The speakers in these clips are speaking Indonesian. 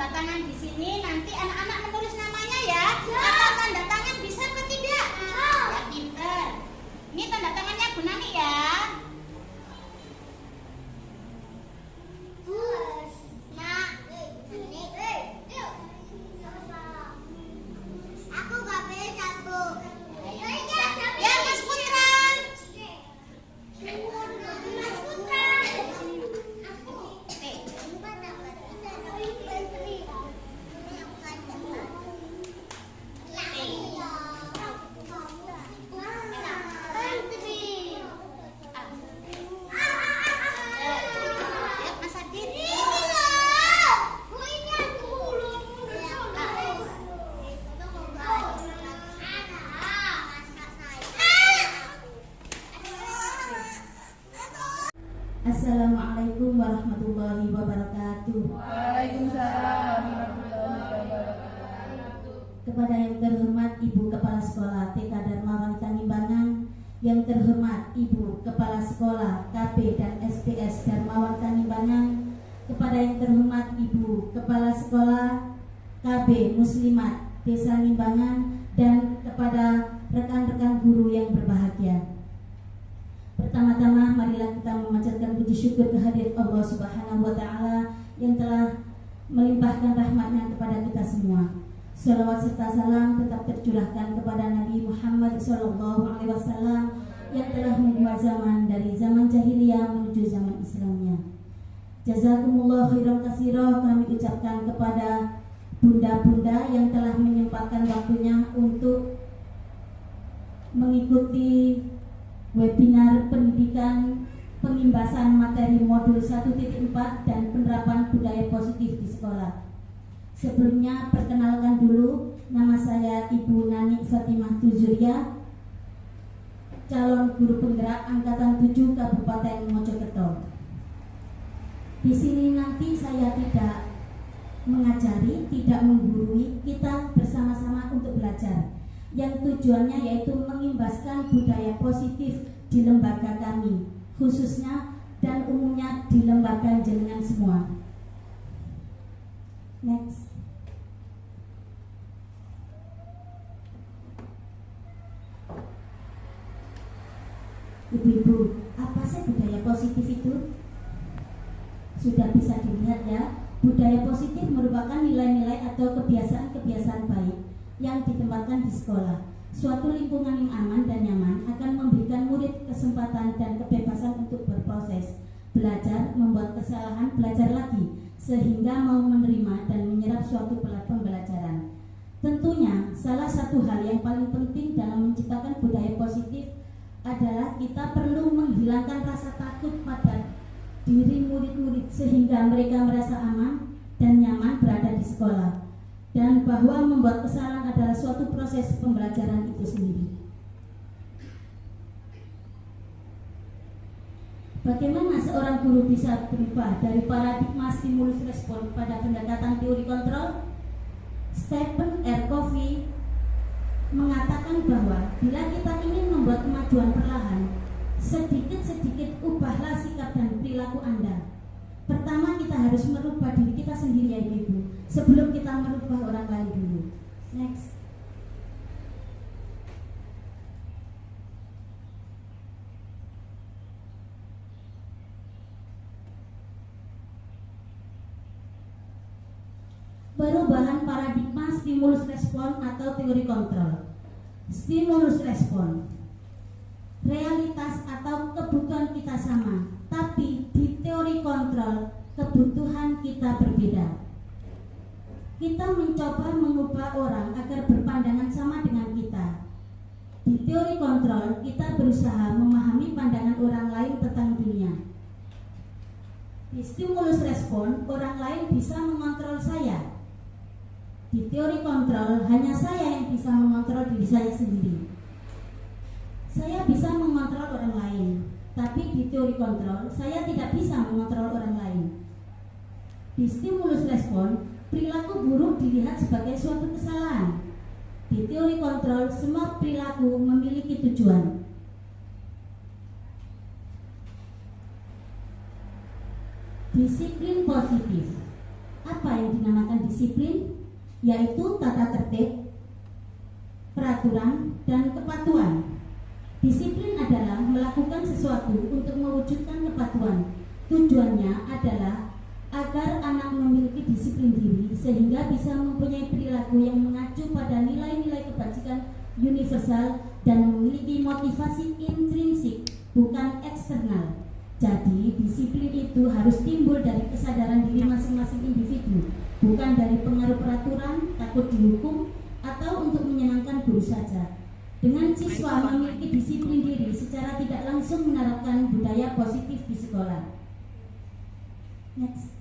tangan di sini, nanti anak-anak menulis namanya ya. Atau tanda tangan bisa atau tidak? Ya, pinter. Ini tanda tangannya Bu Nani ya. Assalamualaikum warahmatullahi wabarakatuh. Waalaikumsalam warahmatullahi wabarakatuh. Kepada yang terhormat Ibu Kepala Sekolah TK Dharma Wanita Ngimbangan, yang terhormat Ibu Kepala Sekolah KB dan SPS Dharma Wanita Ngimbangan, kepada yang terhormat Ibu Kepala Sekolah KB Muslimat Desa Ngimbangan, dan kepada rekan-rekan guru yang berbahagia. Pertama-tama marilah kita memanjatkan puji syukur kehadirat Allah Subhanahu wa Ta'ala yang telah melimpahkan rahmatnya kepada kita semua. Salawat serta salam tetap tercurahkan kepada Nabi Muhammad SAW yang telah membuat zaman dari zaman jahiliyah menuju zaman Islamnya. Jazakumullah khairan katsira kami ucapkan kepada bunda-bunda yang telah menyempatkan waktunya untuk mengikuti webinar pendidikan pengimbasan materi modul 1.4 dan penerapan budaya positif di sekolah. Sebelumnya perkenalkan dulu, nama saya Ibu Nani Fatimah Tuzuria, calon guru penggerak angkatan 7 Kabupaten Mojokerto. Di sini nanti saya tidak mengajari, tidak menggurui, kita bersama-sama untuk belajar, yang tujuannya yaitu mengimbaskan budaya positif di lembaga kami, khususnya dan umumnya di lembaga jenengan semua. Next. Ibu-ibu, apa sih budaya positif itu? Sudah bisa dilihat ya, budaya positif merupakan nilai-nilai atau kebiasaan-kebiasaan baik yang ditempatkan di sekolah. Suatu lingkungan yang aman dan nyaman akan memberikan murid kesempatan dan kebebasan untuk berproses, belajar, membuat kesalahan, belajar lagi, sehingga mau menerima dan menyerap suatu pembelajaran. Tentunya, salah satu hal yang paling penting dalam menciptakan budaya positif adalah kita perlu menghilangkan rasa takut pada diri murid-murid sehingga mereka merasa aman dan nyaman berada di sekolah, dan bahwa membuat kesalahan adalah suatu proses pembelajaran itu sendiri. Bagaimana seorang guru bisa berubah dari paradigma stimulus respon pada pendekatan teori kontrol? Stephen R. Covey mengatakan bahwa bila kita ingin membuat kemajuan perlahan, sedikit-sedikit ubahlah sikap dan perilaku Anda. Pertama kita harus merubah diri kita sendiri ya Ibu, sebelum kita merubah orang lain dulu. Next. Perubahan paradigma stimulus respon atau teori kontrol. Stimulus respon, realitas atau kebutuhan kita sama, tapi di teori kontrol kebutuhan kita berbeda. Kita mencoba mengubah orang agar berpandangan sama dengan kita. Di teori kontrol kita berusaha memahami pandangan orang lain tentang dunia. Di stimulus respon orang lain bisa mengontrol saya. Di teori kontrol hanya saya yang bisa mengontrol diri saya sendiri. Saya bisa mengontrol orang lain, tapi di teori kontrol saya tidak bisa mengontrol orang lain. Di stimulus respon, perilaku buruk dilihat sebagai suatu kesalahan. Di teori kontrol, semua perilaku memiliki tujuan. Disiplin positif. Apa yang dinamakan disiplin disiplin, yaitu tata tertib, peraturan, dan kepatuhan. Disiplin adalah melakukan sesuatu untuk mewujudkan kepatuhan. Tujuannya adalah agar anak memiliki disiplin diri sehingga bisa mempunyai perilaku yang mengacu pada nilai-nilai kebajikan universal dan memiliki motivasi intrinsik, bukan eksternal. Jadi, disiplin itu harus timbul dari kesadaran diri masing-masing individu, bukan dari pengaruh peraturan, takut dihukum, atau untuk menyenangkan guru saja. Dengan siswa memiliki disiplin diri secara tidak langsung menerapkan budaya positif di sekolah. Next.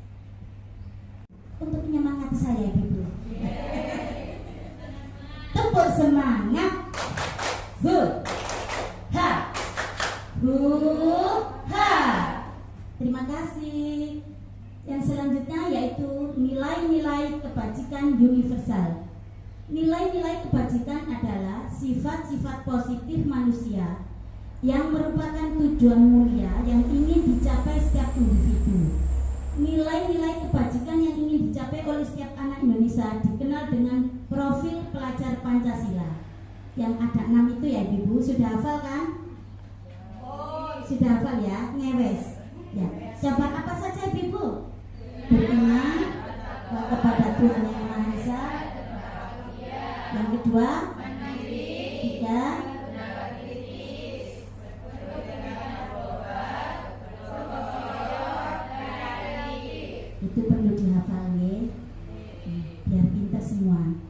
Untuk menyemangati saya, Ibu. Tepuk semangat. Ha. Ha. Terima kasih. Yang selanjutnya yaitu nilai-nilai kebajikan universal. Nilai-nilai kebajikan adalah sifat-sifat positif manusia yang merupakan tujuan mulia yang ingin dicapai setiap individu. Nilai-nilai kebajikan yang ingin dicapai oleh setiap anak Indonesia dikenal dengan profil pelajar Pancasila. Yang ada 6 itu ya Ibu, sudah hafal kan? Sudah hafal ya, ngewes. Ya, jawaban apa saja Ibu? Beriman kepada Tuhan Yang Maha Esa. Yang kedua, tiga, itu perlu dihafal ya, biar pintar semua.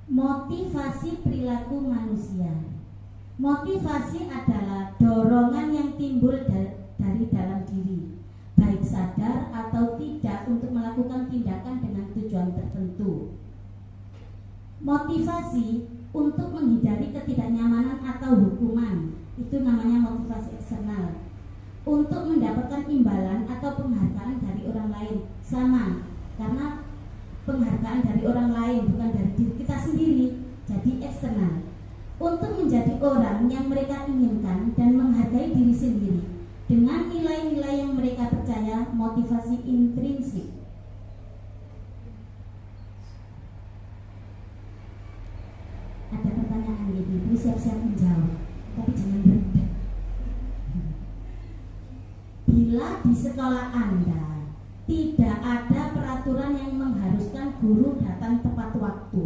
Motivasi perilaku manusia. Motivasi adalah dorongan yang timbul dari dalam diri, baik sadar atau tidak, untuk melakukan tindakan dengan tujuan tertentu. Motivasi untuk menghindari ketidaknyamanan atau hukuman, itu namanya motivasi eksternal. Untuk mendapatkan imbalan atau penghargaan dari orang lain, sama, karena penghargaan dari orang lain bukan dari diri kita sendiri, jadi eksternal. Untuk menjadi orang yang mereka inginkan dan menghargai diri sendiri dengan nilai-nilai yang mereka percaya, motivasi intrinsik. Ada pertanyaan ya Ibu, siap-siap menjawab, tapi jangan berendah. Bila di sekolah Anda tidak ada peraturan yang mengharuskan guru datang tepat waktu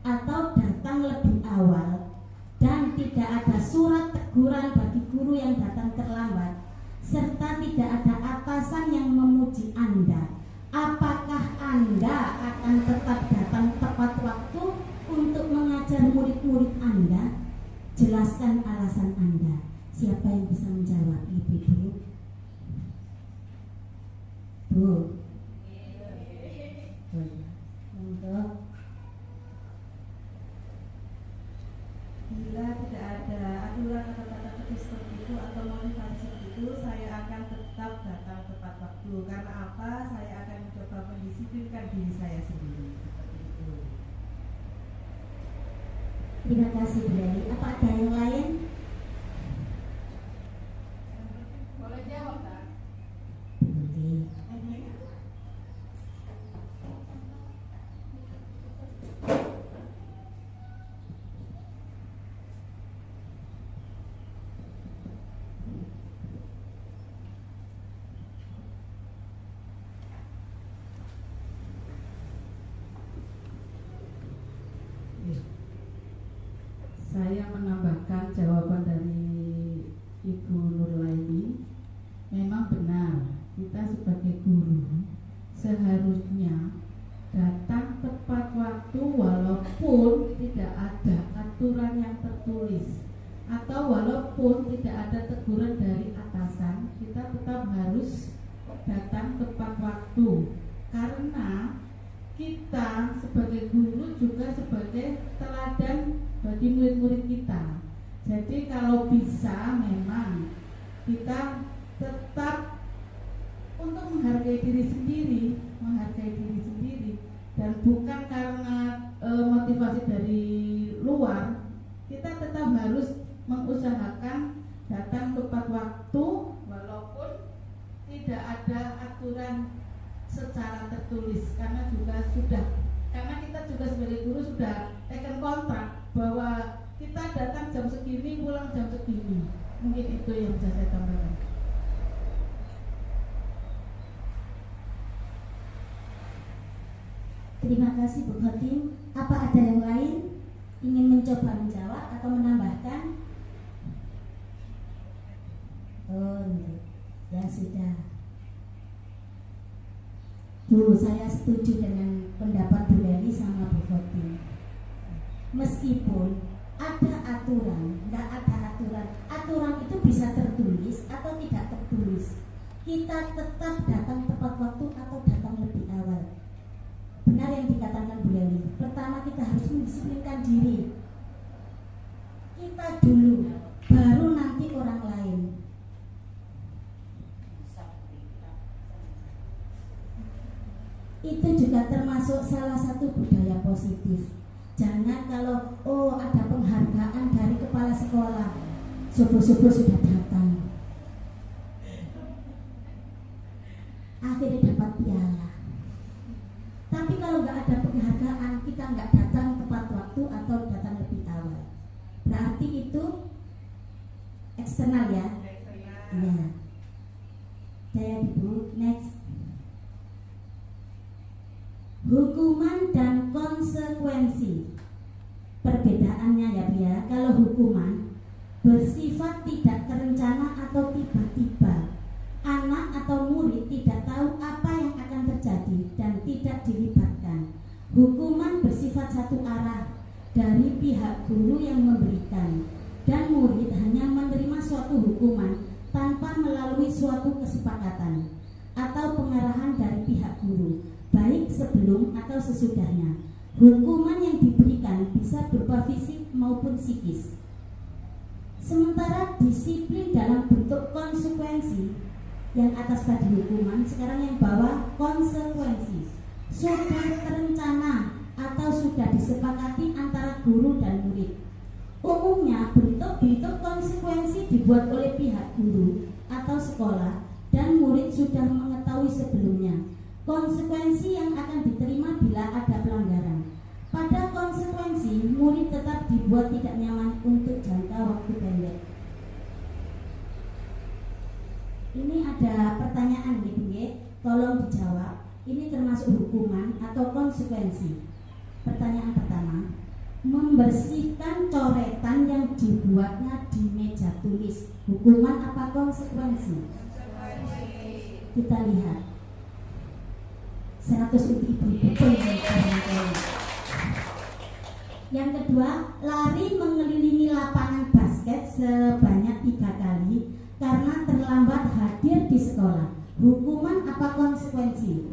atau datang lebih awal, dan tidak ada surat teguran bagi guru yang datang terlambat, serta tidak ada atasan yang memuji Anda, apakah Anda akan tetap datang tepat waktu untuk mengajar murid-murid Anda? Jelaskan alasan Anda. Siapa yang bisa menjawab, Ibu? Bu. Untuk bila tidak ada aturan atau tata tertib seperti itu atau motivasi seperti itu, saya akan tetap datang tepat waktu. Karena apa? Saya akan mencoba mendisiplinkan diri saya sendiri. Seperti itu. Terima kasih Bu Dali. Apa ada yang lain? Boleh jawab kan? Boleh. Saya menambahkan jawaban dari Ibu Nurlaini. Memang benar, kita sebagai guru seharusnya datang tepat waktu walaupun tidak ada aturan yang tertulis atau walaupun tidak ada teguran dari atasan, kita tetap harus datang tepat waktu, karena kita sebagai guru juga sebagai teladan bagi murid-murid kita. Jadi kalau bisa memang kita tetap untuk menghargai diri sendiri, dan bukan karena motivasi dari luar. Kita tetap harus mengusahakan datang tepat waktu walaupun tidak ada ada aturan secara tertulis, karena kita juga sebagai guru sudah taken kontrak bahwa kita datang jam segini, pulang jam segini. Mungkin itu yang bisa saya tambahkan. Terima kasih Bu Khotim. Apa ada yang lain ingin mencoba menjawab atau menambahkan? Oh, ya sudah. Bu, saya setuju dengan pendapat Bu Leli sama Bu Khotim. Meskipun ada aturan, nggak ada aturan. Aturan itu bisa tertulis atau tidak tertulis. Kita tetap datang tepat waktu atau datang lebih awal. Benar yang dikatakan Bu Leli. Pertama kita harus mendisiplinkan diri. Kita dulu, baru nanti orang lain. Itu juga termasuk salah satu budaya positif. Jangan kalau ada penghargaan dari kepala sekolah, subuh-subuh sudah datang, akhirnya dapat piala. Tapi kalau nggak ada penghargaan, kita nggak datang tepat waktu atau datang lebih awal, berarti itu eksternal ya. Iya. Saya Ibu, next. Hukuman dan konsekuensi. Perbedaannya ya Bu ya. Kalau hukuman bersifat tidak terencana atau tiba-tiba. Anak atau murid tidak tahu apa yang akan terjadi dan tidak dilibatkan. Hukuman bersifat satu arah dari pihak guru yang memberikan, dan murid hanya menerima suatu hukuman tanpa melalui suatu kesepakatan atau pengarahan dari pihak guru, baik sebelum atau sesudahnya. Hukuman yang diberikan bisa berupa fisik maupun psikis. Sementara disiplin dalam bentuk konsekuensi, yang atas tadi hukuman, sekarang yang bawah konsekuensi, sudah terencana atau sudah disepakati antara guru dan murid. Umumnya bentuk-bentuk konsekuensi dibuat oleh pihak guru atau sekolah, dan murid sudah mengetahui sebelumnya konsekuensi yang akan diterima bila ada pelanggaran. Pada konsekuensi, murid tetap dibuat tidak nyaman untuk jangka waktu pendek. Ini ada pertanyaan gitu ya, tolong dijawab. Ini termasuk hukuman atau konsekuensi. Pertanyaan pertama, membersihkan coretan yang dibuatnya di meja tulis, hukuman apa konsekuensi? Kita lihat 100 untuk ibu-ibu. Yang kedua, lari mengelilingi lapangan basket sebanyak 3 kali karena terlambat hadir di sekolah. Hukuman apa konsekuensi?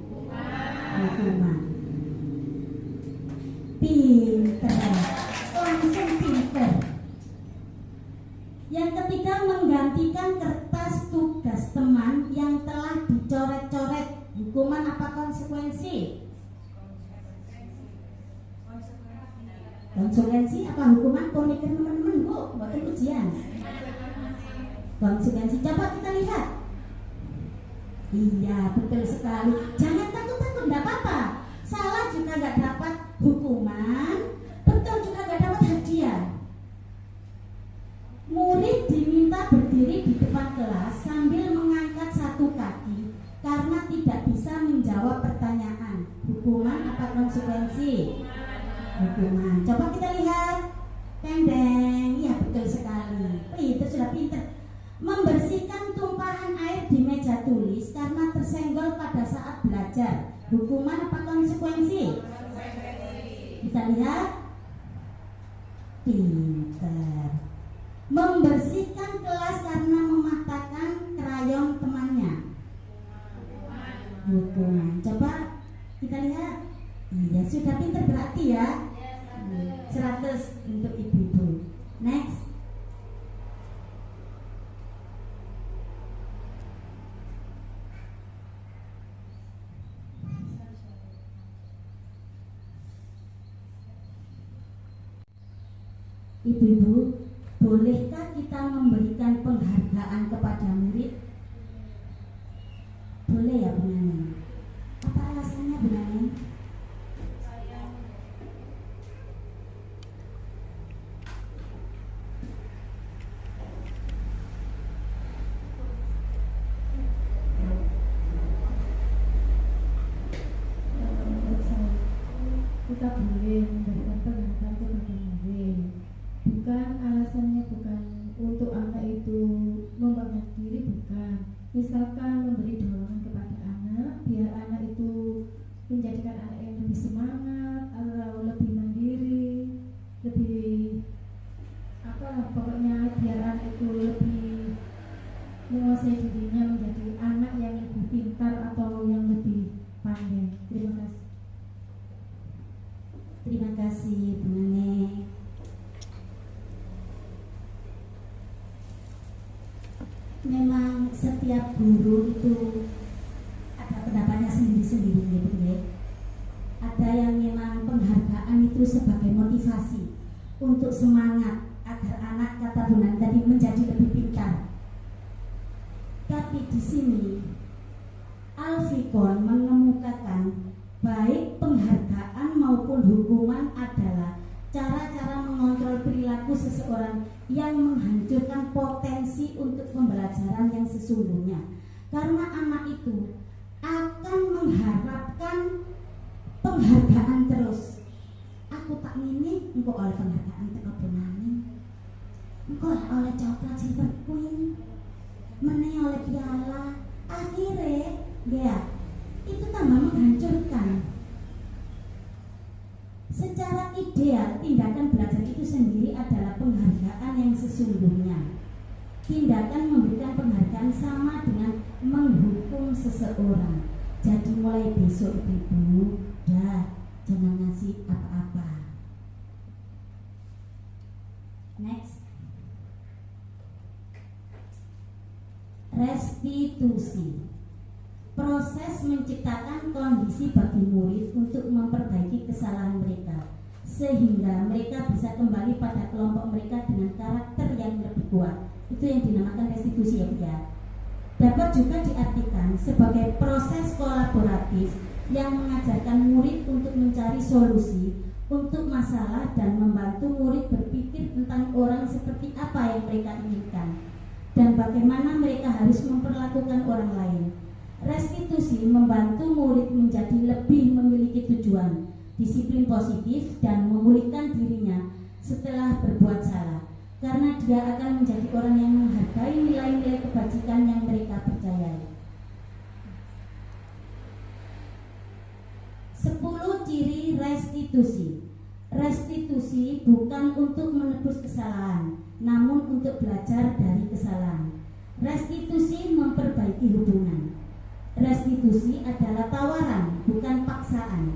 Hukuman. Pinter, langsung pinter. Yang ketiga, menggantikan kertas tugas teman yang telah dicoret-coret. Hukuman apa konsekuensi? Konsekuensi apa hukuman? Pemikiran teman-teman Bu, buat ujian. Konsekuensi, coba kita lihat. Iya, betul sekali. Jangan takut-takut, enggak apa-apa. Salah juga enggak dapat hukuman, betul juga enggak dapat hadiah. Murid diminta berdiri di depan kelas sambil mengangkat satu kaki karena tidak bisa menjawab pertanyaan. Hukuman apa konsekuensi? Hukuman. Coba kita lihat. Pendeng, iya betul sekali. Itu sudah pintar. Membersihkan tumpahan air di meja tulis karena tersenggol pada saat belajar. Hukuman apa konsekuensi? Kita lihat. Pintar. Membersihkan kelas karena mematahkan krayon temannya. Hukuman. Coba kita lihat. Iya sudah pintar berarti ya. 100 untuk ibu-ibu. Next. Ibu-ibu, bolehkah kita memberikan penghargaan kepada murid? Boleh kita boleh memberikan penghargaan kepada murid. Bukan alasannya bukan untuk anak itu membanggakan diri, bukan. Misalkan memberi dorongan kepada anak biar anak itu menjadikan anak yang lebih semangat atau lebih mandiri, lebih pokoknya biar anak itu lebih menguasai dirinya menjadi anak yang lebih pintar atau yang lebih pandai. Terima kasih. Terima kasih Bu Nene. Memang setiap guru itu ada pendapatnya sendiri-sendiri gitu ya. Ada yang memang penghargaan itu sebagai motivasi untuk semangat agar anak, kata Bu Nene tadi, menjadi lebih pintar. Tapi di sini Alfikon mengemukakan baik penghargaan maupun hukuman adalah cara-cara mengontrol perilaku seseorang yang menghancurkan potensi untuk pembelajaran yang sesungguhnya. Karena anak itu akan mengharapkan penghargaan terus. Aku tak ngini, engkau oleh penghargaan teko benani, engkau oleh coklat silver queen, meneh oleh piala. Akhirnya ya itu tambah menghancurkan. Secara ideal, tindakan belajar itu sendiri adalah penghargaan yang sesungguhnya. Tindakan memberikan penghargaan sama dengan menghukum seseorang. Jadi mulai besok ibu, dah jangan ngasih apa-apa. Next. Restitusi. Proses menciptakan kondisi bagi murid untuk memperbaiki kesalahan mereka sehingga mereka bisa kembali pada kelompok mereka dengan karakter yang lebih kuat. Itu yang dinamakan restitusi ya. Dapat juga diartikan sebagai proses kolaboratif yang mengajarkan murid untuk mencari solusi untuk masalah dan membantu murid berpikir tentang orang seperti apa yang mereka inginkan dan bagaimana mereka harus memperlakukan orang lain. Restitusi membantu murid menjadi lebih memiliki tujuan, disiplin positif, dan memulihkan dirinya setelah berbuat salah, karena dia akan menjadi orang yang menghargai nilai-nilai kebajikan yang mereka percayai. 10 ciri restitusi. Restitusi bukan untuk menebus kesalahan, namun untuk belajar dari kesalahan. Restitusi memperbaiki hubungan. Restitusi adalah tawaran, bukan paksaan.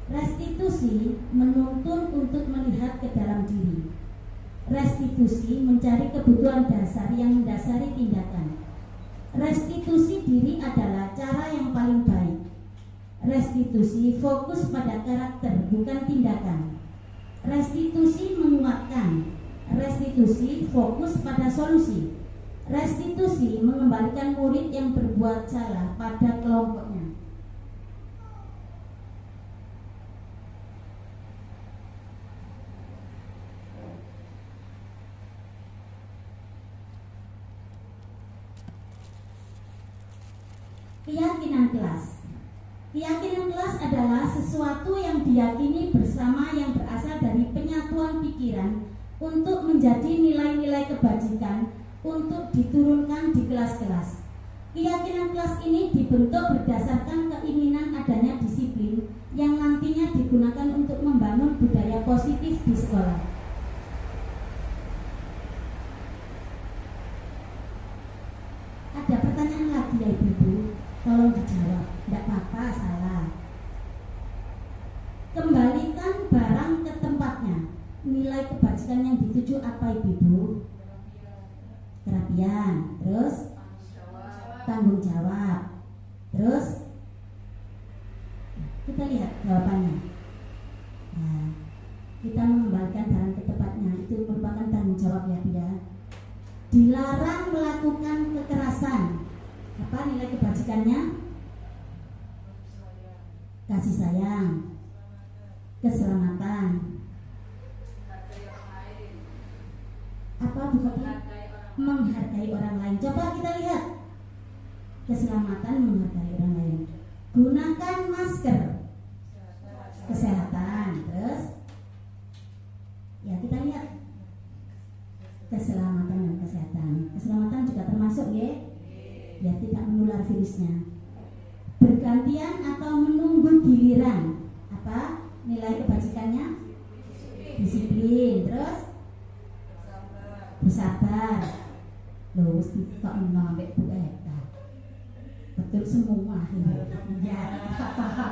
Restitusi menuntun untuk melihat ke dalam diri. Restitusi mencari kebutuhan dasar yang mendasari tindakan. Restitusi diri adalah cara yang paling baik. Restitusi fokus pada karakter, bukan tindakan. Restitusi menguatkan. Restitusi fokus pada solusi. Restitusi mengembalikan murid yang berbuat salah pada kelompoknya. Keyakinan kelas. Keyakinan kelas adalah sesuatu yang diyakini bersama yang berasal dari penyatuan pikiran untuk menjadi nilai-nilai kebajikan untuk diturunkan di kelas-kelas. Keyakinan kelas ini dibentuk berdasarkan keinginan adanya disiplin yang nantinya digunakan untuk membangun budaya positif di sekolah. Ada pertanyaan lagi ya Ibu? Tolong dijawab, tidak apa-apa salah. Kembalikan barang ke tempatnya. Nilai kebajikan yang dituju apa Ibu? Kerapian, terus tanggung jawab, terus kita lihat jawabannya. Nah, kita mengembalikan barang ke tempatnya itu merupakan tanggung jawab ya. Dilarang melakukan kekerasan. Apa nilai kebajikannya? Kasih sayang, keselamatan. Apa bukan? Menghargai orang lain. Coba kita lihat. Keselamatan, menghargai orang lain. Gunakan masker. Kesehatan. keselamatan dan kesehatan. Keselamatan juga termasuk ya, biar tidak menular virusnya. Bergantian atau menunggu giliran. Apa nilai kebajikannya? Disiplin. Terus bersabar. Loh, mesti kok ngambek Bu Eka. Betul semua. Ya, apa-apa.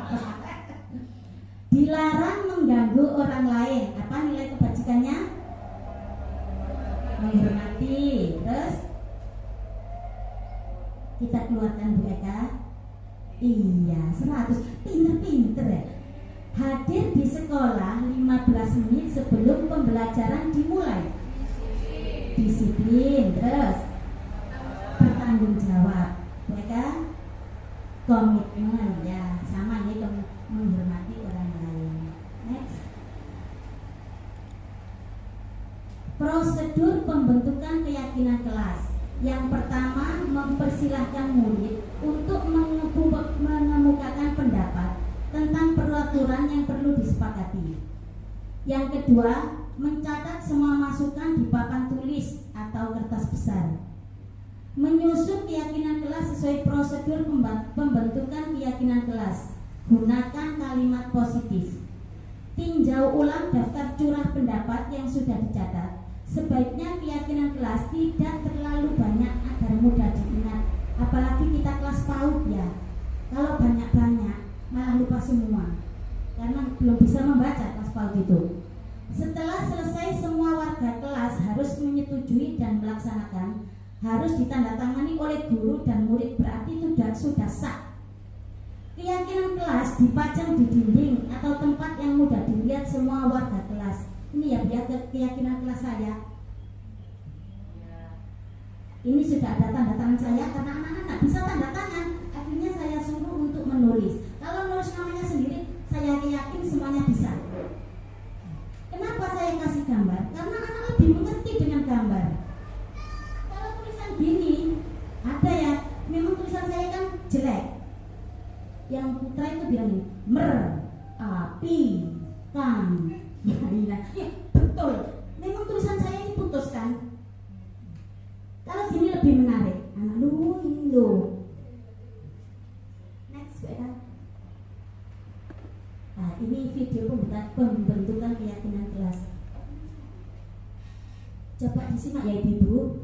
Dilarang mengganggu orang lain. Apa nilai kebajikannya? Menghormati. Terus kita keluarkan Bu Eka. Iya, 100. Pinter-pinter ya. Hadir di sekolah 15 menit sebelum pembelajaran dimulai. Disiplin. Terus bertanggung jawab. Mereka komitmen ya, sama ya, menghormati orang lain. Next. Prosedur pembentukan keyakinan kelas. Yang pertama, mempersilahkan murid untuk mengemukakan pendapat tentang peraturan yang perlu disepakati. Yang kedua, mencatat semua masukan di papan tulis atau kertas besar. Menyusun keyakinan kelas sesuai prosedur pembentukan keyakinan kelas. Gunakan kalimat positif. Tinjau ulang daftar curah pendapat yang sudah dicatat. Sebaiknya keyakinan kelas tidak terlalu banyak agar mudah diingat. Apalagi kita kelas PAUD ya. Kalau banyak-banyak malah lupa semua, karena belum bisa membaca kelas PAUD itu. Setelah selesai, semua warga kelas harus menyetujui dan melaksanakan. Harus ditandatangani oleh guru dan murid, berarti itu sudah sah. Keyakinan kelas dipajang di dinding atau tempat yang mudah dilihat semua warga kelas. Ini ya biar keyakinan kelas saya. Ini sudah ada tanda tangan saya karena anak-anak nggak bisa tanda tangan. Akhirnya saya suruh untuk menulis. Kalau nulis namanya sendiri, saya yakin semuanya bisa. Kenapa saya kasih gambar? Karena anak lebih mengerti dengan gambar. Kalau tulisan gini, ada ya, memang tulisan saya kan jelek. Yang putra itu bilang ini, api, kan. Ya, betul. Memang tulisan saya ini putus kan. Kalau gini lebih menarik. Anak lu ini lo. Next, ya. Nah, ini video pembentukan keyakinan kelas. Coba disimak ya Ibu.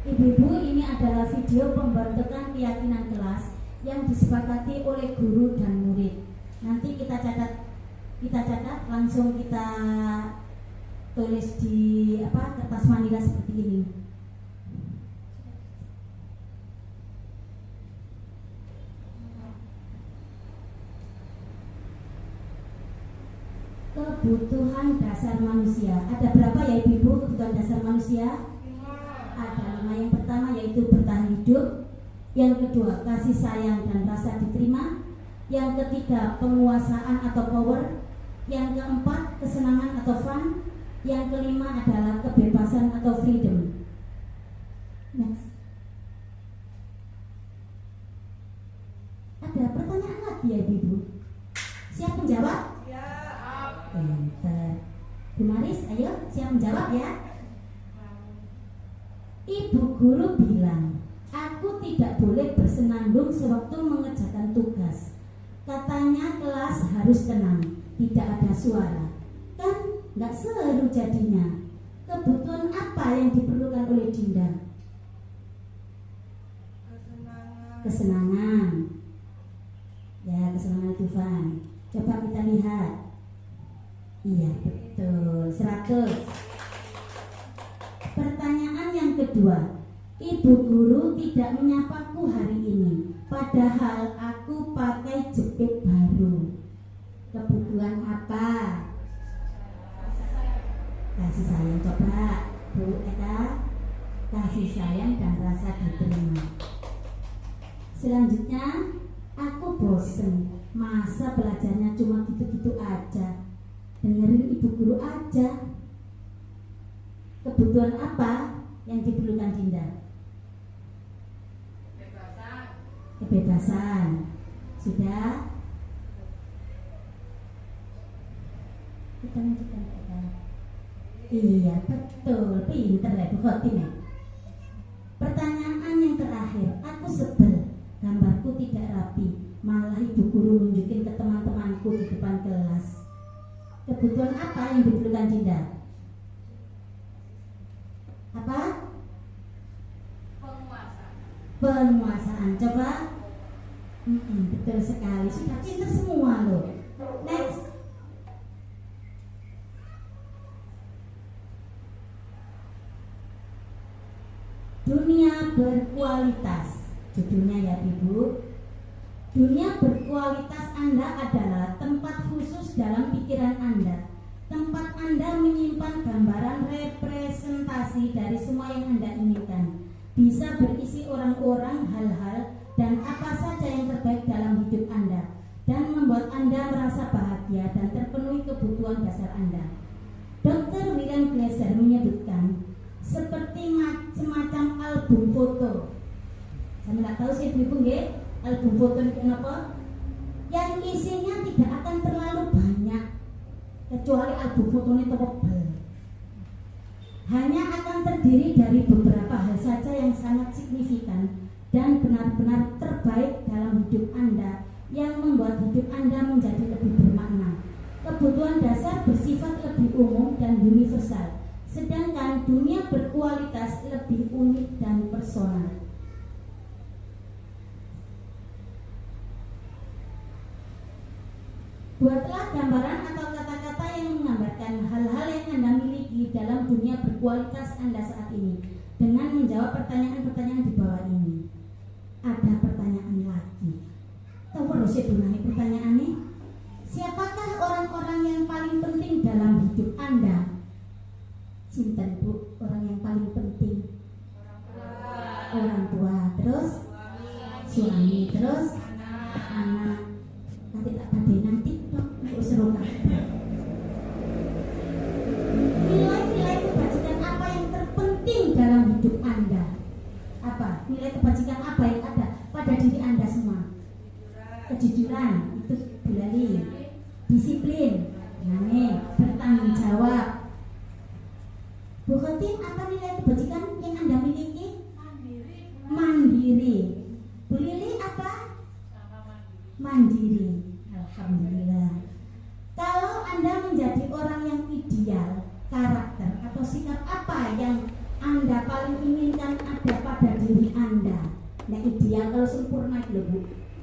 Ibu-ibu, ini adalah video pembentukan keyakinan kelas yang disepakati oleh guru dan murid. Nanti kita catat, langsung kita tulis di kertas manila seperti ini. Kebutuhan dasar manusia. Ada berapa ya Ibu kebutuhan dasar manusia? Ada 5. Yang pertama yaitu bertahan hidup. Yang kedua kasih sayang dan rasa diterima. Yang ketiga penguasaan atau power. Yang keempat kesenangan atau fun. Yang kelima adalah kebebasan atau freedom. Next. Ada pertanyaan lagi ya Ibu? Siap menjawab? Ya. Pinter. Bu Maris, ayo siap menjawab ya. Ibu guru bilang, aku tidak boleh bersenandung sewaktu mengerjakan tugas. Katanya kelas harus tenang, tidak ada suara. Kan nggak seru jadinya. Kebutuhan apa yang diperlukan oleh Dinda? Kesenangan. Ya, kesenangan Dufan. Coba kita lihat. Iya, betul. 100. Pertanyaan yang kedua, Ibu guru tidak menyapaku hari ini, padahal aku pakai jepit baru. Kebutuhan apa? Kasih sayang. Coba Bu Eka, kasih sayang dan rasa diterima. Selanjutnya, aku bosen, masa belajarnya cuma gitu-gitu aja. Dengerin ibu guru aja. Kebutuhan apa? yang diperlukan Dinda? Kebebasan. Kebebasan. Sudah? Kita lanjutkan kata. Iya betul, pinter ya Bu Khotim ya. Pertanyaan yang terakhir, aku sebel gambarku tidak rapi, malah ibu guru nunjukin ke teman-temanku di depan kelas. Kebutuhan apa yang diperlukan Dinda? Apa? Penguasaan. Penguasaan. Coba. Betul sekali. Sudah pinter semua loh. Next. Dunia berkualitas. Judulnya ya Ibu. Dunia berkualitas Anda adalah tempat khusus dalam pikiran Anda. Tempat Anda menyimpan gambaran representasi dari semua yang Anda inginkan. Bisa berisi orang-orang, hal-hal, dan apa saja yang terbaik dalam hidup Anda, dan membuat Anda merasa bahagia dan terpenuhi kebutuhan dasar Anda. Dr. William Glasser menyebutkan seperti semacam album foto. Saya nggak tahu sih ibu nggih, album foto itu kenapa? Yang isinya tidak akan terlalu banyak, kecuali album fotonya tebal. Hanya akan terdiri dari beberapa hal saja yang sangat signifikan dan benar-benar terbaik dalam hidup Anda, yang membuat hidup Anda menjadi lebih bermakna. Kebutuhan dasar bersifat lebih umum dan universal, sedangkan dunia berkualitas lebih unik dan personal. Buatlah gambaran atau kata-kata yang menggambarkan hal-hal yang Anda miliki dalam dunia berkualitas Anda saat ini, dengan menjawab pertanyaan-pertanyaan di bawah ini. Ada pertanyaan lagi. Tahu harus dibenahi pertanyaannya? Siapakah orang-orang yang paling penting dalam hidup Anda? Cinta Bu, orang yang paling penting. Orang tua, terus suami, terus anak. Nanti tak pada nanti seru kan. Nilai-nilai kebajikan apa yang terpenting dalam hidup Anda? Apa? Nilai kebajikan apa yang ada pada diri Anda semua? Kejujuran, itu berani. Disiplin, bertanggung jawab. Bu Khotim, apa nilai kebajikan yang Anda miliki? Mandiri. Bu Lili apa? Mandiri. Alhamdulillah. Kalau Anda menjadi orang yang ideal, karakter atau sikap apa yang Anda paling inginkan ada pada diri Anda? Nah ideal kalau sempurna itu Bu.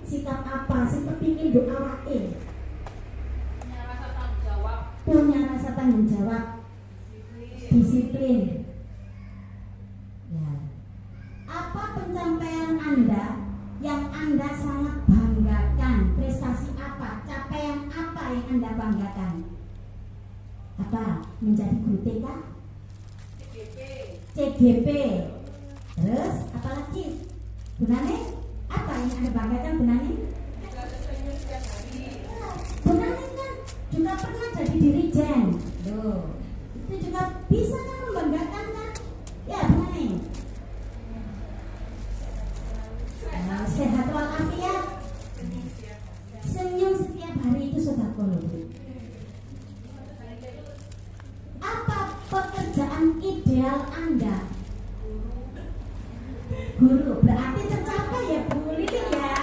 Sikap apa sih kepingin doain? Punya rasa tanggung jawab. Punya rasa tanggung jawab. Disiplin. Ya. Apa pencapaian Anda yang Anda sangat banggakan? Prestasi apa? Capaian apa yang Anda banggakan? Apa? Menjadi guru TK? CGP. Terus apa lagi? Bunane? Apa yang Anda banggakan Bunane? Bunane kan juga pernah jadi dirijen. Loh, itu juga bisa kan membanggakan kan? Ya Bunane. Sehat walafiat, senyum setiap hari itu sedekah loh Bu. Apa pekerjaan ideal Anda? Guru, berarti tercapai ya Bu Lili ya.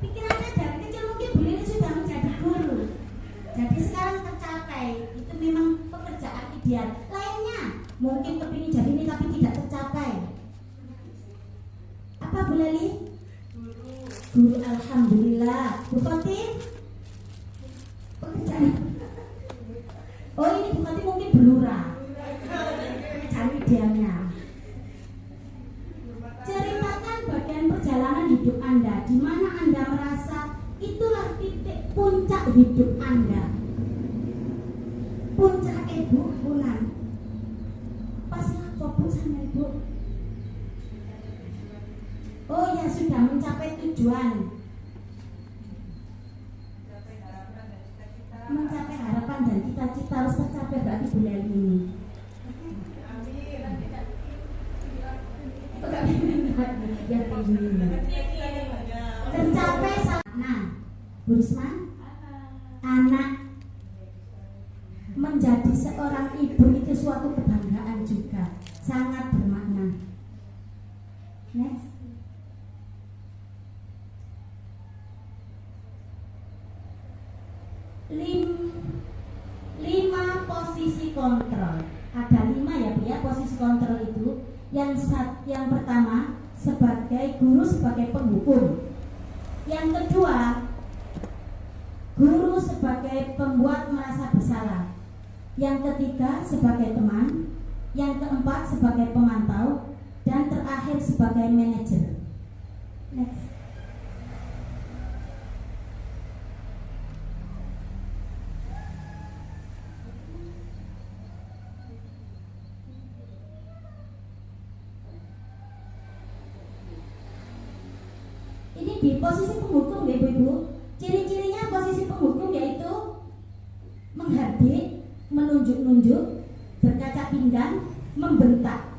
Pikirannya dari kecil mungkin Bu Lili sudah menjadi guru, jadi sekarang tercapai. Itu memang pekerjaan ideal. Lainnya mungkin kepingin jadi ini tapi tidak tercapai. Apa Bu Lili? Guru, alhamdulillah. Bu Khotim? Pekerjaan. Oh ini Bu Khotim mungkin belura. Pekerjaan idealnya. Ceritakan bagian perjalanan hidup Anda di mana Anda merasa itulah titik puncak hidup Anda. Puncak Ibu Bulan. Pas apa Bu sama Ibu? Oh ya sudah mencapai tujuan, mencapai harapan dan cita-cita harus tercapai berarti bulan ini. biar ini tercapai. Nah, Bu Risma, anak menjadi seorang ibu itu suatu kebanggaan juga, sangat bermakna. Next. Lima posisi kontrol. Ada 5 ya Bu ya, posisi kontrol itu. Yang pertama sebagai guru, sebagai penghukum. Yang kedua, guru sebagai pembuat merasa bersalah. Yang ketiga sebagai teman. Yang keempat sebagai pemantau. Dan terakhir sebagai manajer. Next. Ini di posisi penghukum ya Ibu-ibu. Ciri-cirinya posisi penghukum yaitu menghardik, menunjuk-nunjuk, berkaca pinggang, membentak.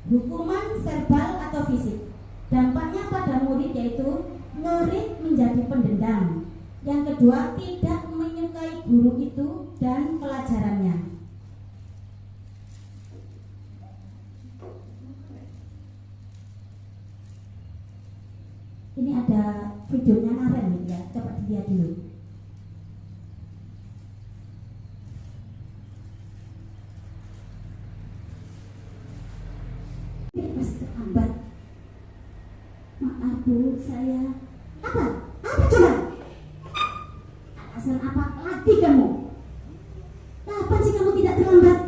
Hukuman verbal atau fisik. Dampaknya pada murid yaitu murid menjadi pendendam. Yang kedua, tidak menyukai guru itu dan pelajarannya. Ini ada videonya Naren ya, coba dilihat dulu. Masih terlambat. Maaf Bu, saya apa coba? Alasan apa lagi kamu? Kapan sih kamu tidak terlambat?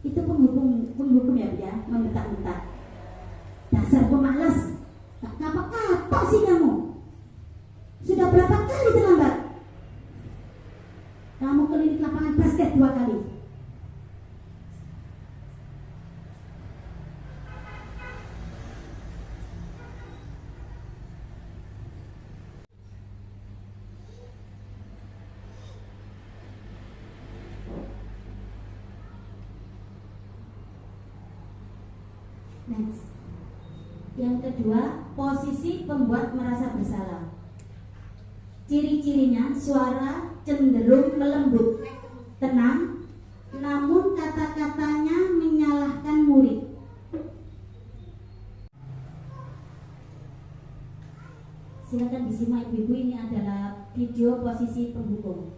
Itu penghukum ya Bu ya, membentak-bentak. Dasar pemalas. Tak kapok-kapok sih kamu. Sudah berapa kali terlambat? Kamu keliling lapangan basket 2 kali. Next. Yang kedua, posisi pembuat merasa bersalah. Ciri-cirinya suara cenderung melembut, tenang, namun kata-katanya menyalahkan murid. Silakan disimak Ibu-ibu, ini adalah video posisi penghukum.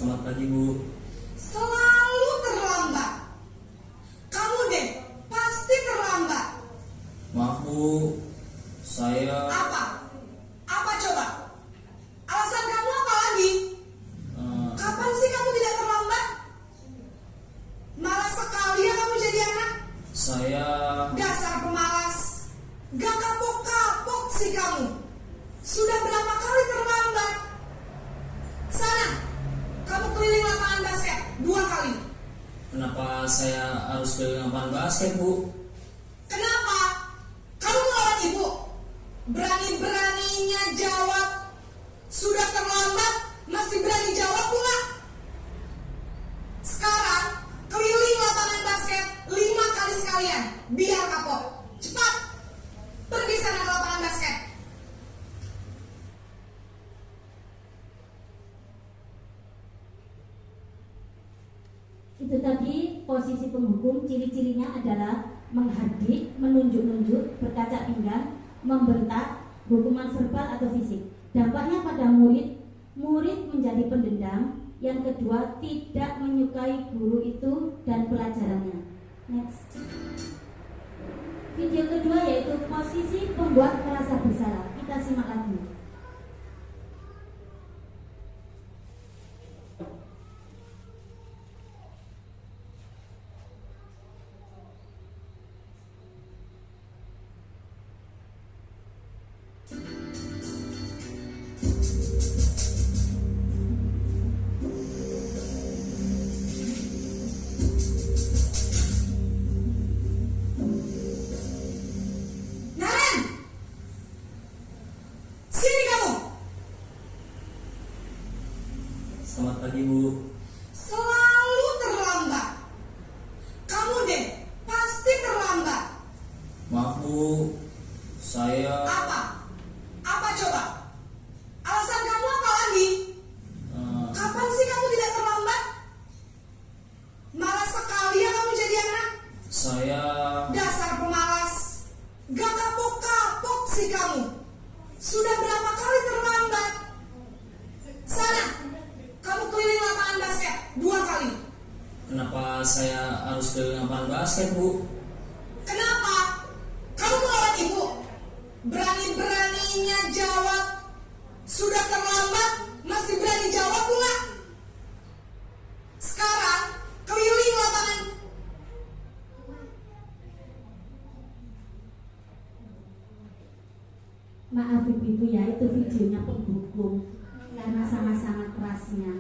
Selamat pagi Bu. Selalu terlambat. Kamu deh pasti terlambat. Maaf Bu, saya Apa? Apa coba? Alasan kamu apa lagi? Kapan sih kamu tidak terlambat? Malas sekali ya kamu jadi anak. saya Dasar pemalas. Gak kapok-kapok sih kamu. Sudah berapa kali terlambat? Sana, kamu keliling lapangan basket 2 kali. Kenapa saya harus keliling lapangan basket Bu? Kenapa? Kamu melawan ibu. Berani-beraninya jawab. Sudah terlambat, masih berani jawab pula. Sekarang, keliling lapangan basket 5 kali sekalian. Biar kapok. Cepat. Pergi sana ke lapangan basket. Itu tadi posisi penghukum. Ciri-cirinya adalah menghardik, menunjuk-nunjuk, berkaca pinggang, membentak, hukuman verbal atau fisik. Dampaknya pada murid menjadi pendendam. Yang kedua, tidak menyukai guru itu dan pelajarannya. Next. Video kedua yaitu posisi pembuat merasa bersalah. Kita simak lagi. Selamat pagi, Bu. Selalu terlambat. Kamu deh, pasti terlambat. Maaf, Bu. Saya Apa? Apa coba? Alasan kamu apa lagi? Kapan sih kamu tidak terlambat? Malas sekali ya kamu jadi anak. saya Dasar pemalas. Gak kapok-kapok sih kamu. Sudah berapa kali terlambat? Sana, kamu keliling lapangan basket 2 kali. kenapa saya harus keliling lapangan basket, Bu? Kenapa? Kamu melawan ibu? Berani-beraninya jawab. Sudah terlambat, masih berani jawab pula. Sekarang, keliling lapangan. Maaf ibu-ibu ya, itu videonya penghukum karena sama-sama kerasnya.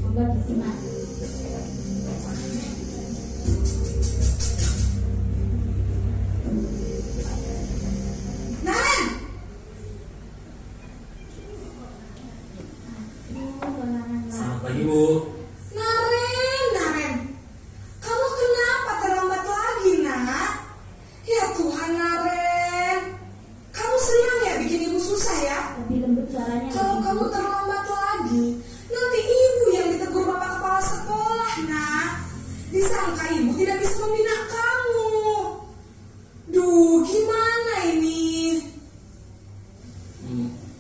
Monggo disimak. Naren, Selamat pagi, Bu. Naren. Kamu kenapa terlambat lagi, nak? Ya Tuhan, Naren. Kamu senang ya bikin ibu susah ya? Lebih lembut suaranya. Kalau ibu-ibu. kamu terlambat lagi, nanti ibu yang ditegur bapak kepala sekolah, nak. Disangka ibu tidak bisa membina kamu. Duh, gimana ini?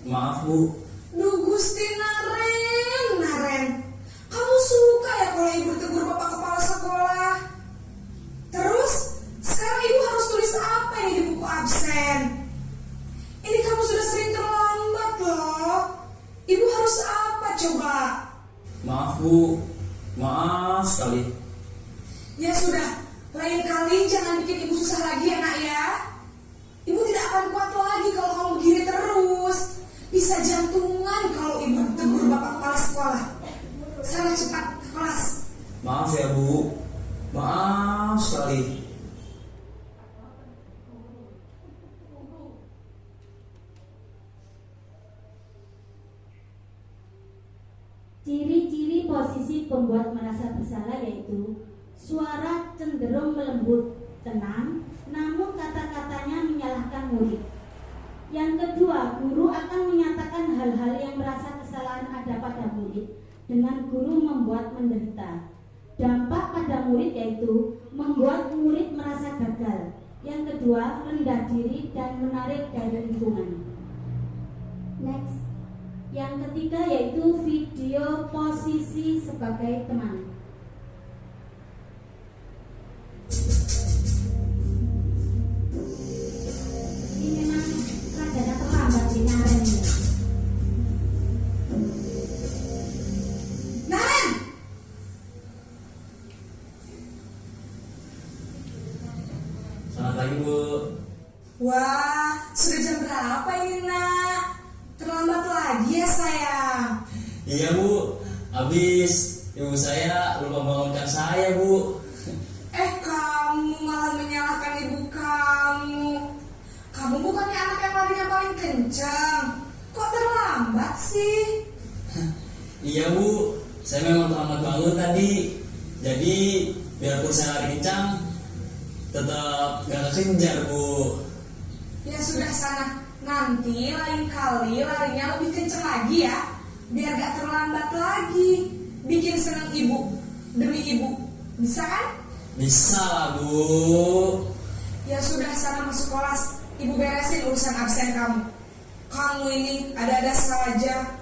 Maaf, Bu. Duh, Gusti Naren. Kamu suka ya kalau ibu ditegur bapak kepala sekolah? Terus, sekarang ibu harus tulis apa ini di buku absen? Ini kamu sudah sering terlambat loh. Ibu harus apa coba? Maaf, Bu. Maaf sekali. Ya sudah, lain kali jangan bikin ibu susah lagi ya nak ya. Ibu tidak akan kuat lagi kalau kamu begini terus. Bisa jantungan kalau ibu tegur bapak kepala sekolah. Sana cepat ke kelas. Maaf ya, Bu. Maaf sekali. Ciri-ciri posisi pembuat merasa bersalah yaitu suara cenderung melembut, tenang, namun kata-katanya menyalahkan murid. Yang kedua, guru akan menyatakan hal-hal yang merasa kesalahan ada pada murid dengan guru membuat menderita. Dampak pada murid yaitu membuat murid merasa gagal. Yang kedua, rendah diri dan menarik dari lingkungan. Next. Yang ketiga yaitu video posisi sebagai teman. Ini memang rada terlambat di Naren ini. Naren, Selamat pagi, Bu. wah sudah jam berapa ini nak? Terlambat lagi ya sayang. Iya, Bu. Habis ibu saya lupa bangunkan saya, Bu. Kamu malah menyalahkan ibu kamu. Kamu bukannya anak yang larinya paling kencang. Kok terlambat sih? Iya, Bu. Saya memang terlambat bangun tadi. Jadi biarpun saya lari kencang, tetap gak kekejar, Bu. Ya sudah sana. Nanti lain kali larinya lebih kencang lagi ya. Biar gak terlambat lagi. Bikin senang ibu demi ibu. Bisa kan? Bisa lah, Bu. Ya sudah sana masuk kelas. Ibu beresin urusan absen kamu. Kamu ini ada-ada saja.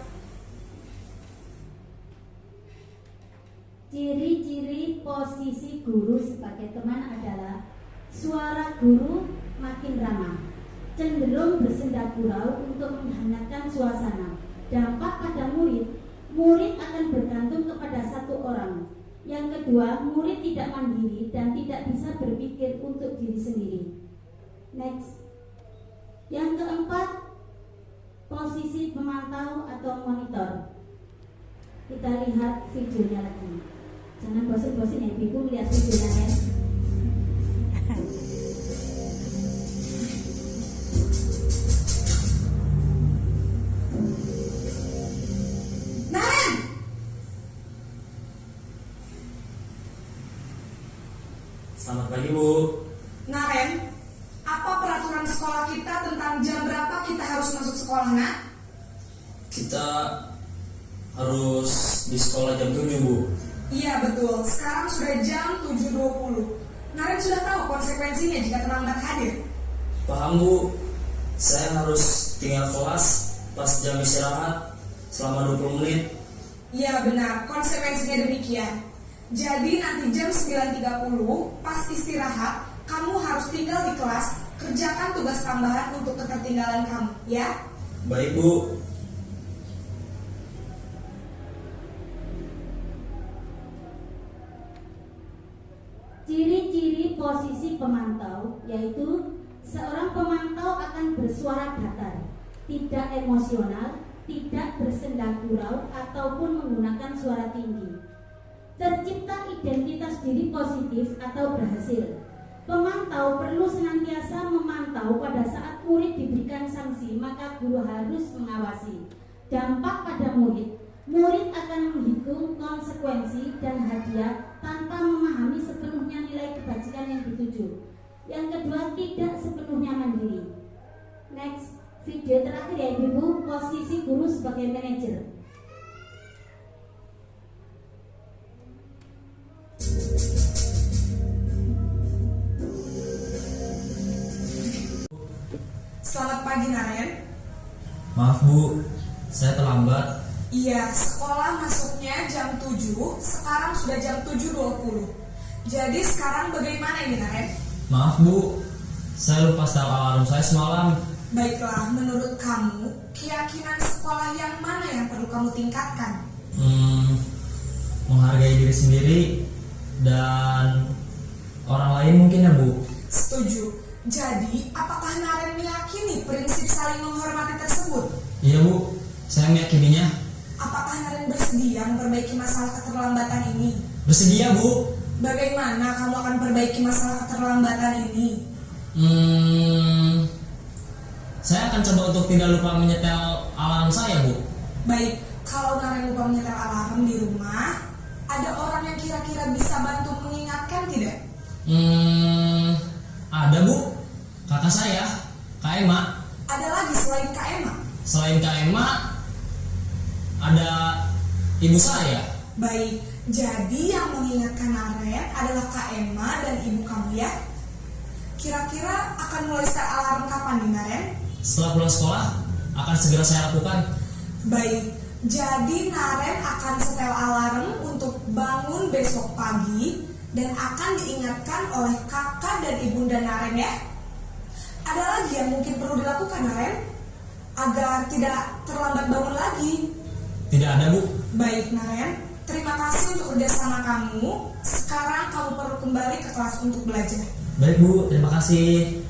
Ciri-ciri posisi guru sebagai teman adalah suara guru makin ramah, cenderung bersenda gurau untuk menghangatkan suasana. Dampak pada murid akan bergantung kepada satu orang. Yang kedua, murid tidak mandiri dan tidak bisa berpikir untuk diri sendiri. Next. Yang keempat, posisi pemantau atau monitor. Kita lihat videonya lagi. Jangan bosan-bosan ya ibu lihat videonya ya. Selamat pagi, Bu. Naren, apa peraturan sekolah kita tentang jam berapa kita harus masuk sekolah, nak? Kita harus di sekolah jam 7, Bu. Iya betul, sekarang sudah jam 7.20. Naren sudah tahu konsekuensinya jika terlambat hadir. Paham, Bu. Saya harus tinggal kelas pas jam istirahat selama 20 menit. Iya benar, konsekuensinya demikian. Jadi nanti jam 9.30 pas istirahat, kamu harus tinggal di kelas, kerjakan tugas tambahan untuk ketertinggalan kamu, ya? Baik, Bu. Ciri-ciri posisi pemantau yaitu seorang pemantau akan bersuara datar, tidak emosional, tidak bersenda gurau ataupun menggunakan suara tinggi. Tercipta identitas diri positif atau berhasil. Pemantau perlu senantiasa memantau pada saat murid diberikan sanksi, maka guru harus mengawasi. Dampak pada murid. Murid akan menghitung konsekuensi dan hadiah tanpa memahami sepenuhnya nilai kebajikan yang dituju. Yang kedua, tidak sepenuhnya mandiri. Next, video terakhir ya Ibu, posisi guru sebagai manajer. Selamat pagi, Naren. Maaf, Bu. Saya terlambat. Iya, sekolah masuknya jam 7, sekarang sudah jam 7.20. Jadi sekarang bagaimana ini, Naren? Maaf, Bu. Saya lupa setel alarm saya semalam. Baiklah, menurut kamu, keyakinan sekolah yang mana yang perlu kamu tingkatkan? Menghargai diri sendiri dan orang lain mungkin ya, Bu. Setuju. Jadi, apakah Naren meyakini prinsip saling menghormati tersebut? Iya, Bu. Saya meyakininya. Apakah Naren bersedia memperbaiki masalah keterlambatan ini? Bersedia, Bu. Bagaimana kamu akan perbaiki masalah keterlambatan ini? Saya akan coba untuk tidak lupa menyetel alarm saya, Bu. Baik, kalau Naren lupa menyetel alarm di rumah, ada orang yang kira-kira bisa bantu mengingatkan tidak? Ada, Bu. Kakak saya, Kak Emma. Ada lagi selain Kak Emma? Selain Kak Emma, ada ibu saya. Baik, jadi yang mengingatkan Naren adalah Kak Emma dan ibu kamu ya? Kira-kira akan mulai setel alarm kapan nih, Naren? Setelah pulang sekolah, akan segera saya lakukan. Baik, jadi Naren akan setel alarm untuk bangun besok pagi dan akan diingatkan oleh kakak dan ibunda Naren ya. Ada lagi yang mungkin perlu dilakukan, Naren, agar tidak terlambat bangun lagi? Tidak ada, Bu. Baik, Naren, terima kasih untuk kerjasama kamu. Sekarang kamu perlu kembali ke kelas untuk belajar. Baik, Bu. Terima kasih.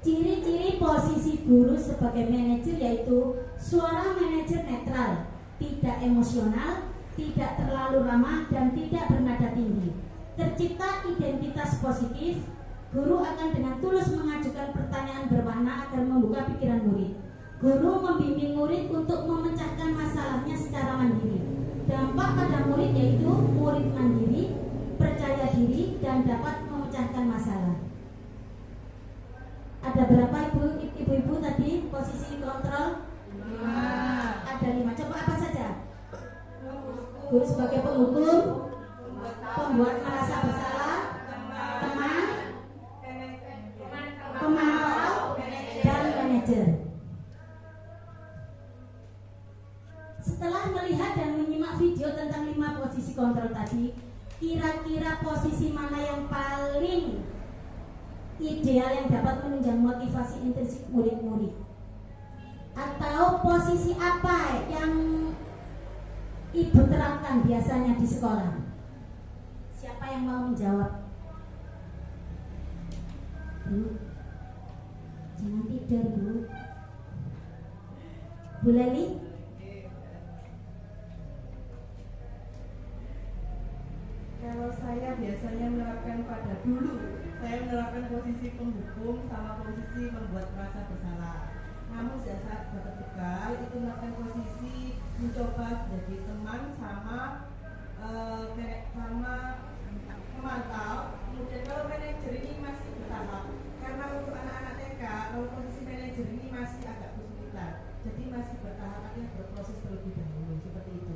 Ciri-ciri posisi guru sebagai manajer yaitu suara manajer netral, tidak emosional, tidak terlalu ramah, dan tidak bernada tinggi. Tercipta identitas positif. Guru akan dengan tulus mengajukan pertanyaan bermakna agar membuka pikiran murid. Guru membimbing murid untuk memecahkan masalahnya secara mandiri. Dampak pada murid yaitu murid mandiri, percaya diri, dan dapat memecahkan masalah. Ada berapa ibu-ibu tadi posisi kontrol? 5. Ada 5. Coba apa saja? Guru sebagai penghukum, pembuat merasa bersalah, teman, pemantau, dan manajer. Setelah melihat dan menyimak video tentang 5 posisi kontrol tadi, kira-kira posisi mana yang paling ideal yang dapat menunjang motivasi intrinsik murid-murid? Atau posisi apa yang ibu terapkan biasanya di sekolah? Siapa yang mau menjawab? Bu, jangan tidur, Bu. Bu Leli? Kalau saya biasanya menerapkan pada dulu, saya menerapkan posisi penghukum sama posisi membuat merasa bersalah. Namun saat bertugas itu menempatkan posisi mencoba jadi teman sama pemantau. Kemudian kalau manajer ini masih bertahap, karena untuk anak-anak TK kalau posisi manajer ini masih agak kesulitan, jadi masih bertahap, artinya berproses terlebih dahulu seperti itu.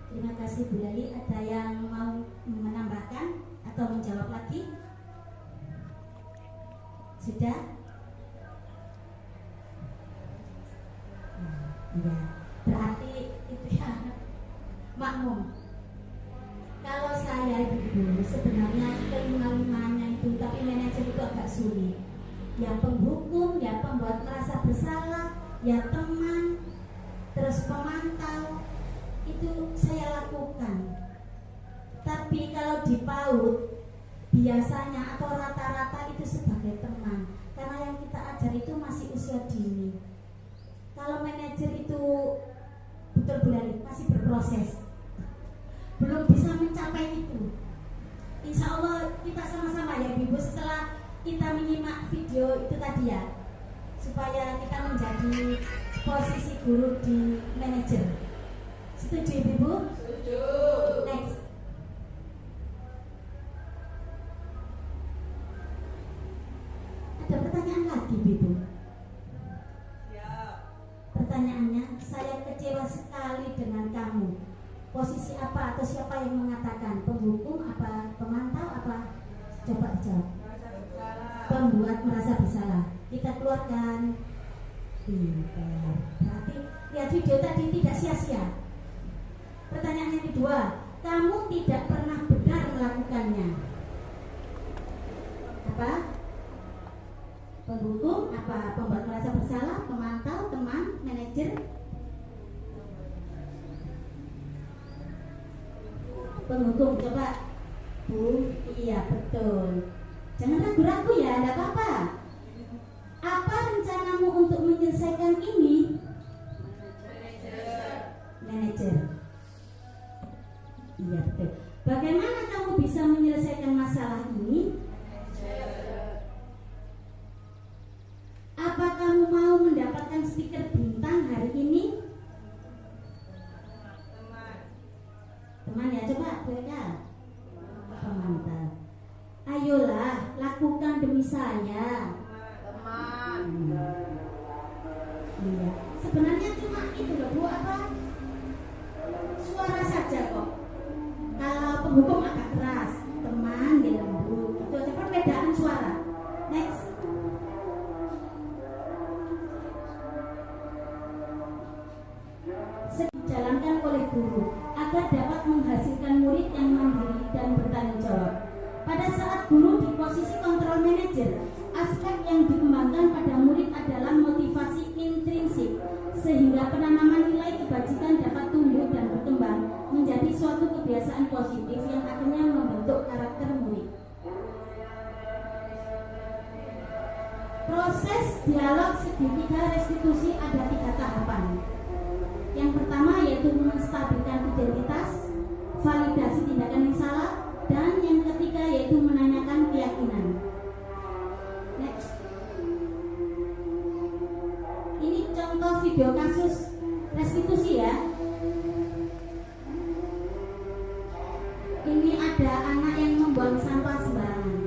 Terima kasih Bu Lali. Ada yang mau menambahkan atau menjawab lagi? Sudah? Iya. Berarti itu ya makmum. Kalau saya ibu sebenarnya kelima-limanya itu, tapi manajer itu agak sulit. Ya penghukum, ya pembuat merasa bersalah, ya teman, terus pemantau, itu saya lakukan. Tapi kalau di PAUD biasanya atau rata-rata itu sebagai teman, karena yang kita ajar itu masih usia dini. Kalau manajer itu betul-betul masih berproses, belum bisa mencapai itu. Insya Allah kita sama-sama ya Ibu, setelah kita menyimak video itu tadi ya, supaya kita menjadi posisi guru di manajer. Setuju Ibu? Setuju. Next. Ada pertanyaan lagi Ibu? Pertanyaannya, saya kecewa sekali dengan kamu. Posisi apa atau siapa yang mengatakan? Penghukum apa pemantau apa? Coba dijawab. Pembuat merasa bersalah. Kita keluarkan. Pintar. Berarti lihat video tadi tidak sia-sia. Pertanyaan yang kedua, kamu tidak pernah benar melakukannya. Apa? Penghukum apa? Pembuat merasa bersalah, pemantau, teman, manajer. Penghukum, coba Bu. Iya betul. Jangan ragu-ragu ya, tidak apa-apa. Apa rencanamu untuk menyelesaikan ini? Manajer. Iya betul. Bagaimana kamu bisa menyelesaikan masalah ini? Apa kamu mau mendapatkan stiker bintang hari ini? Teman ya, coba mereka pemantau. Ayolah, lakukan demi saya. Teman. Iya. Sebenarnya cuma itu loh Bu, apa? Suara saja kok. Kalau penghukum agak keras, teman dia lembut. Itu aja perbedaan suara. Next. Dijalankan oleh guru agar dapat menghasilkan murid yang mandiri dan bertanggung jawab. Pada saat guru di posisi kontrol manajer, aspek yang dikembangkan pada murid adalah motivasi intrinsik, sehingga penanaman nilai kebajikan dapat tumbuh dan berkembang menjadi suatu kebiasaan positif yang akhirnya membentuk karakter murid. Proses dialog segitiga restitusi ada 3 tahapan. Yang pertama yaitu menstabilkan identitas, validasi tindakan yang salah, dan yang ketiga yaitu menanyakan keyakinan. Next. Ini contoh video kasus restitusi ya. Ini ada anak yang membuang sampah sembarangan.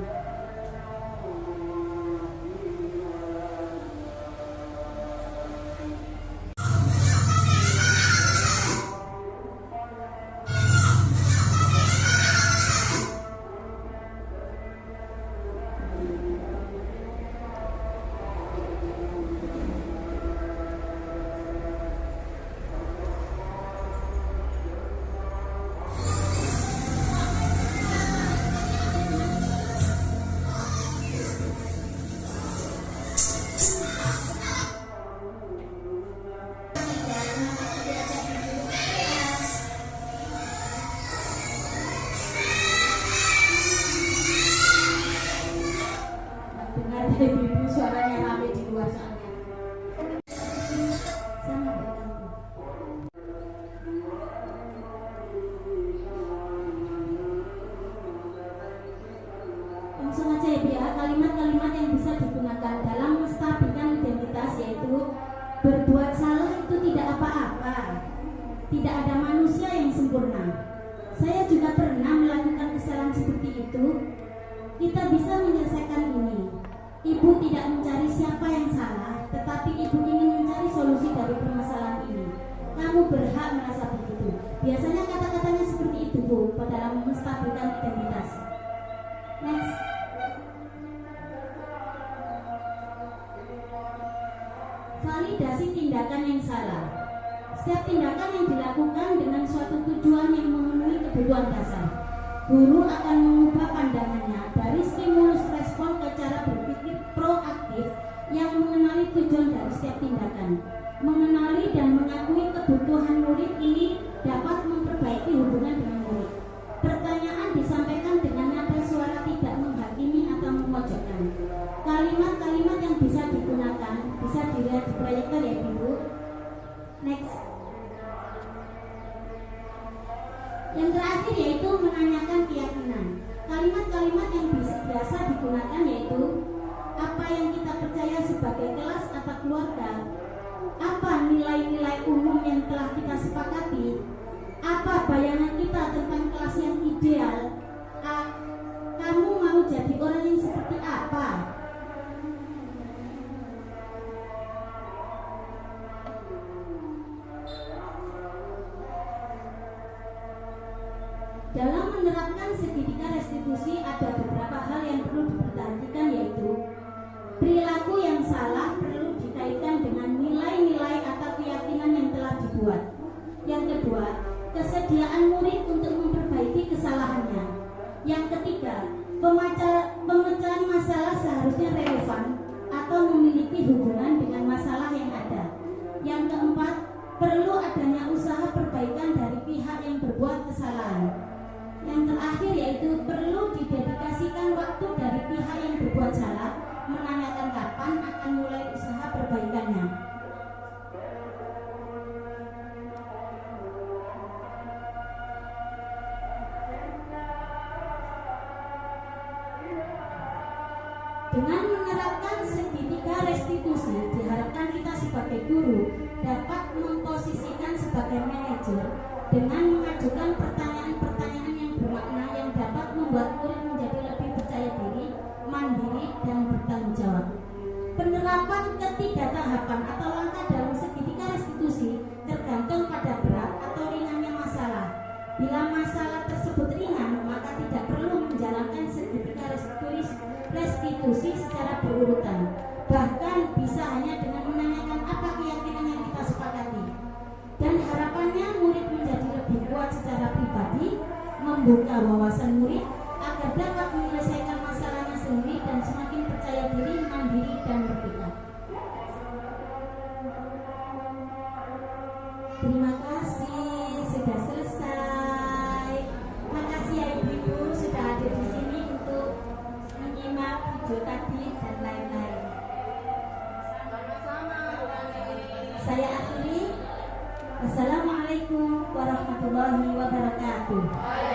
Berbuat salah itu tidak apa-apa. Tidak ada manusia yang sempurna. Saya juga pernah melakukan kesalahan seperti itu. Kita bisa menyelesaikan ini. Ibu tidak mencari siapa yang salah, tetapi ibu ingin mencari solusi dari permasalahan ini. Kamu berhak merasa begitu. Biasanya kata-katanya seperti itu, Bu, dalam menstabilkan identitas. Next. Validasi tindakan yang salah. Setiap tindakan yang dilakukan dengan suatu tujuan yang memenuhi kebutuhan dasar. Guru akan mengubah pandangannya dari stimulus respon ke cara berpikir proaktif yang mengenali tujuan dari setiap tindakan. Mengenali dan mengakui kebutuhan murid ini dapat memperbaiki hubungan dengan murid. Pertanyaan disampaikan dengan nada suara tidak menghakimi atau memojokkan. Kalimat-kalimat yang bisa digunakan bisa dilihat di proyektor ya Ibu. Next. Yang terakhir yaitu menanyakan keyakinan. Kalimat-kalimat yang biasa digunakan yaitu apa yang kita percaya sebagai kelas atau keluarga, apa nilai-nilai umum yang telah kita sepakati, apa bayangan kita tentang kelas yang ideal, kamu mau jadi orang yang seperti apa. Dalam menerapkan segitiga restitusi ada beberapa hal yang perlu diperhatikan yaitu perilaku yang salah perlu dikaitkan dengan nilai-nilai atau keyakinan yang telah dibuat. Yang kedua, kesediaan murid untuk memperbaiki kesalahannya. Yang ketiga, pemecahan masalah seharusnya relevan atau memiliki hubungan dengan masalah yang ada. Yang keempat, perlu adanya usaha perbaikan dari pihak yang berbuat kesalahan. Yang terakhir yaitu perlu didedikasikan waktu dari pihak yang berbuat salah menanyakan kapan akan mulai usaha perbaikannya. Dengan menerapkan segitiga restitusi, diharapkan kita sebagai guru dapat memposisikan sebagai manajer dengan mengajukan pertanyaan-pertanyaan yang bermakna yang dapat membuat murid menjadi lebih percaya diri, mandiri, dan bertanggung jawab. Penerapan ketiga tahapan atau langkah dalam segitiga restitusi tergantung pada berat atau ringannya masalah. Bila masalah tersebut ringan, maka tidak perlu menjalankan segitiga restitusi secara berurutan. Bahkan bisa hanya dengan menanyakan apa keyakinan yang kita sepakati. Dan harapannya murid menjadi lebih kuat secara pribadi, membuka wawasan murid agar dapat menyelesaikan masalahnya sendiri dan semakin percaya diri, mandiri, dan merdeka. Terima kasih, sudah selesai. Terima kasih ya Ibu sudah hadir di sini untuk menyimak video tadi dan lain-lain. Saya akhiri. Assalamualaikum warahmatullahi wabarakatuh.